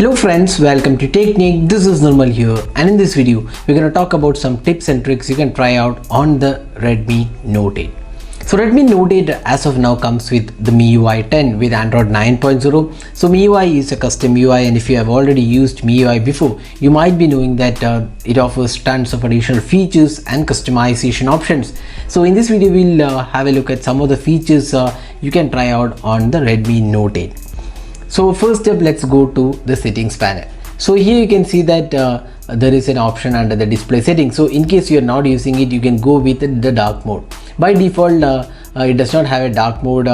Hello friends, welcome to Technique. This is Normal here, and in this video we're going to talk about some tips and tricks you can try out on the Redmi Note 8. So Redmi Note 8 as of now comes with the MIUI 10 with Android 9.0. So MIUI is a custom UI, and if you have already used MIUI before, you might be knowing that it offers tons of additional features and customization options. So in this video we'll have a look at some of the features you can try out on the Redmi Note 8. So first step, let's go to the settings panel. So here you can see that there is an option under the display settings. So in case you are not using it, you can go with the dark mode. By default it does not have a dark mode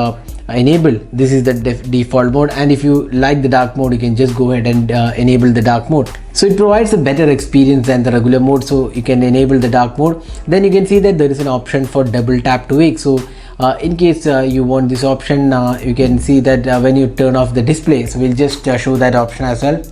enabled. This is the default mode, and if you like the dark mode, you can just go ahead and enable the dark mode. So it provides a better experience than the regular mode, so you can enable the dark mode. Then you can see that there is an option for double tap to wake. So in case you want this option, you can see that when you turn off the display, so we'll just show that option as well.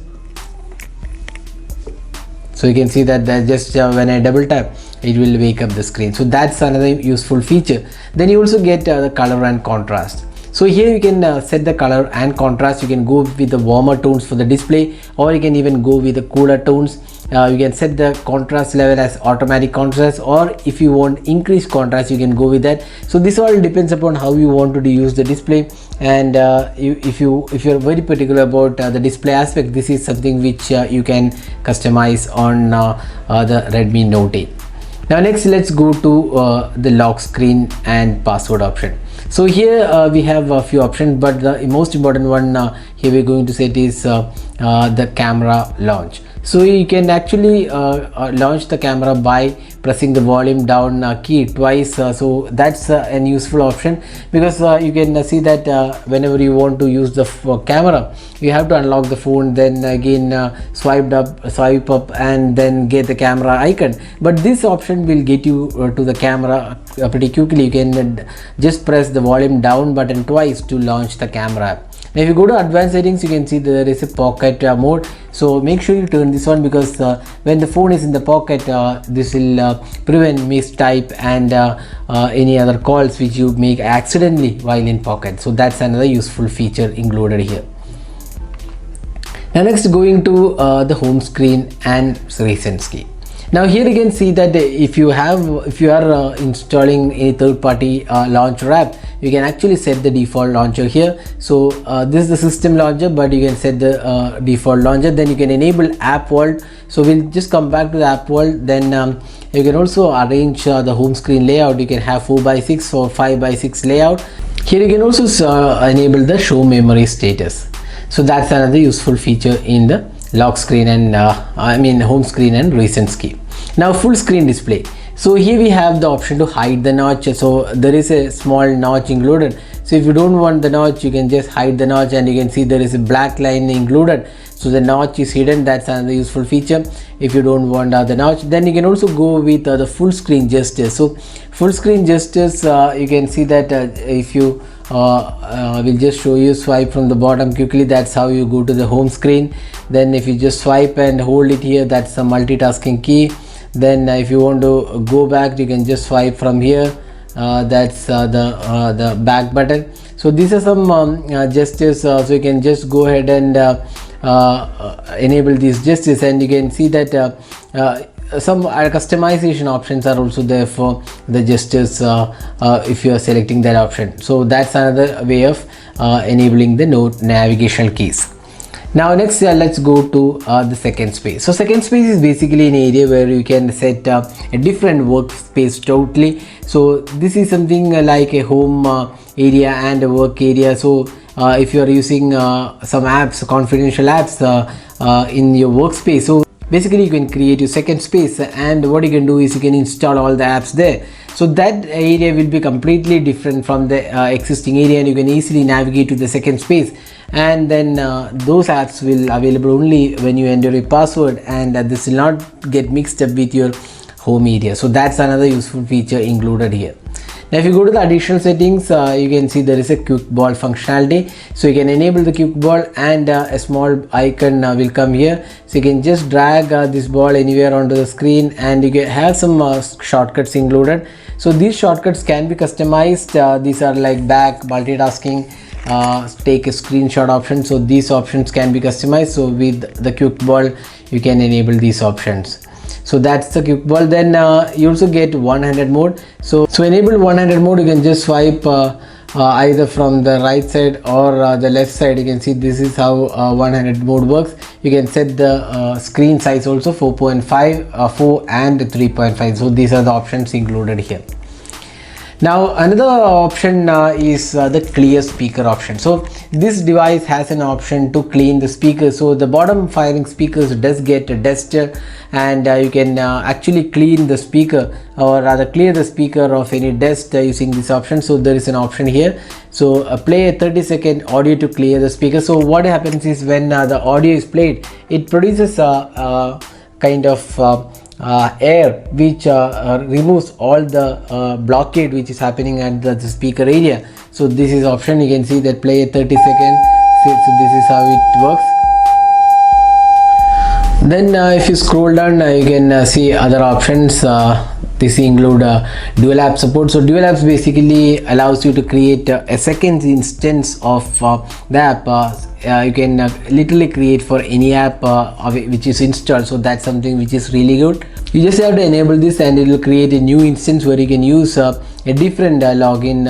So you can see that just when I double tap, it will wake up the screen. So that's another useful feature. Then you also get the color and contrast. So here you can set the color and contrast. You can go with the warmer tones for the display, or you can even go with the cooler tones. You can set the contrast level as automatic contrast, or if you want increased contrast, you can go with that. So this all depends upon how you want to use the display, and if you're very particular about the display aspect, this is something which you can customize on the Redmi Note 8. Now next, let's go to the lock screen and password option. So here we have a few options, but the most important one here we're going to set is the camera launch. So you can actually launch the camera by pressing the volume down key twice. So that's an useful option, because you can see that whenever you want to use the camera, you have to unlock the phone, then again swipe up and then get the camera icon. But this option will get you to the camera pretty quickly. You can just press the volume down button twice to launch the camera app. Now if you go to advanced settings, you can see there is a pocket mode. So make sure you turn this on, because when the phone is in the pocket, this will prevent mistype and any other calls which you make accidentally while in pocket. So that's another useful feature included here. Now next, going to the home screen and recent key. Now here you can see that if you are installing a third-party launcher app, you can actually set the default launcher here. So this is the system launcher, but you can set the default launcher. Then you can enable app vault. So we'll just come back to the app vault. Then you can also arrange the home screen layout. You can have 4:6 or 5:6 layout. Here you can also enable the show memory status. So that's another useful feature in the lock screen and home screen and recent key. Now full screen display. So here we have the option to hide the notch. So there is a small notch included. So if you don't want the notch, you can just hide the notch, and you can see there is a black line included. So the notch is hidden. That's another useful feature if you don't want the notch. Then you can also go with the full screen gestures. So full screen gestures, you can see that if you will just show you, swipe from the bottom quickly, that's how you go to the home screen. Then if you just swipe and hold it here, that's a multitasking key. Then if you want to go back, you can just swipe from here, that's the back button. So these are some gestures, so you can just go ahead and enable these gestures, and you can see that some customization options are also there for the gestures if you are selecting that option. So that's another way of enabling the Note navigational keys. Now next, let's go to the second space. So second space is basically an area where you can set a different workspace totally. So this is something like a home area and a work area. So if you are using some apps, confidential apps in your workspace, so basically you can create your second space, and what you can do is you can install all the apps there. So that area will be completely different from the existing area, and you can easily navigate to the second space, and then those apps will available only when you enter a password, and this will not get mixed up with your home area. So that's another useful feature included here. Now if you go to the additional settings, you can see there is a quick ball functionality. So you can enable the quick ball, and a small icon will come here. So you can just drag this ball anywhere onto the screen, and you can have some shortcuts included. So these shortcuts can be customized. These are like back, multitasking, take a screenshot option. So these options can be customized. So with the quick ball you can enable these options. So that's the quick ball. Then you also get one-handed mode. So enable one-handed mode, you can just swipe either from the right side or the left side. You can see this is how one-handed mode works. You can set the screen size also, 4.5, 4 and 3.5. so these are the options included here. Now another option is the clear speaker option. So this device has an option to clean the speaker. So the bottom firing speakers does get a duster, and you can actually clean the speaker, or rather clear the speaker of any dust using this option. So there is an option here. So play a 30-second audio to clear the speaker. So what happens is when the audio is played, it produces a kind of air which removes all the blockade which is happening at the speaker area. So this is option, you can see that play a 30-second. So this is how it works. Then if you scroll down, you can see other options. This include dual app support. So dual apps basically allows you to create a second instance of the app. You can literally create for any app which is installed. So that's something which is really good. You just have to enable this and it will create a new instance where you can use a different login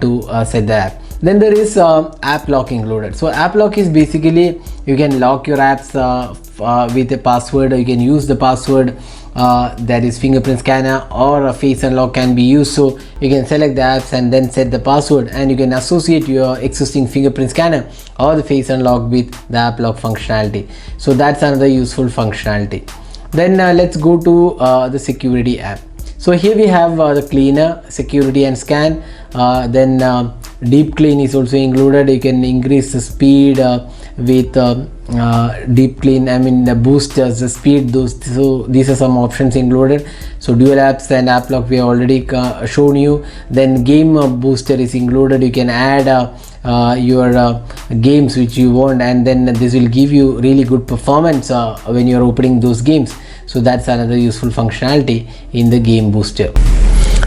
to set the app. Then there is app lock included. So app lock is basically you can lock your apps with a password, or you can use the password that is fingerprint scanner, or a face unlock can be used. So you can select the apps and then set the password, and you can associate your existing fingerprint scanner or the face unlock with the app lock functionality. So that's another useful functionality. Then let's go to the security app. So here we have the cleaner, security and scan. Then deep clean is also included. You can increase the speed with deep clean, boost the speed. So these are some options included. So dual apps and app lock we have already shown you. Then game booster is included. You can add your games which you want, and then this will give you really good performance when you're opening those games. So that's another useful functionality in the game booster.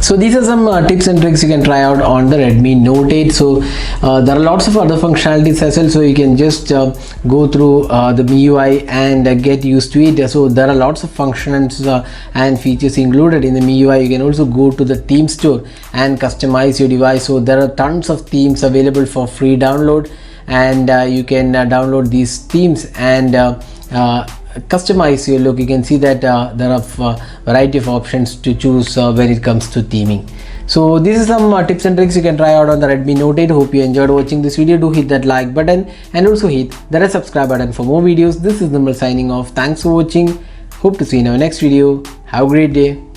So these are some tips and tricks you can try out on the Redmi Note 8. So there are lots of other functionalities as well, so you can just go through the MIUI and get used to it. So there are lots of functions and features included in the MIUI. You can also go to the theme store and customize your device. So there are tons of themes available for free download, and you can download these themes and customize your look. You can see that there are variety of options to choose when it comes to theming. So this is some tips and tricks you can try out on the Redmi Note 8. Hope you enjoyed watching this video. Do hit that like button and also hit the red subscribe button for more videos. This is Nirmal signing off. Thanks for watching. Hope to see you in our next video. Have a great day.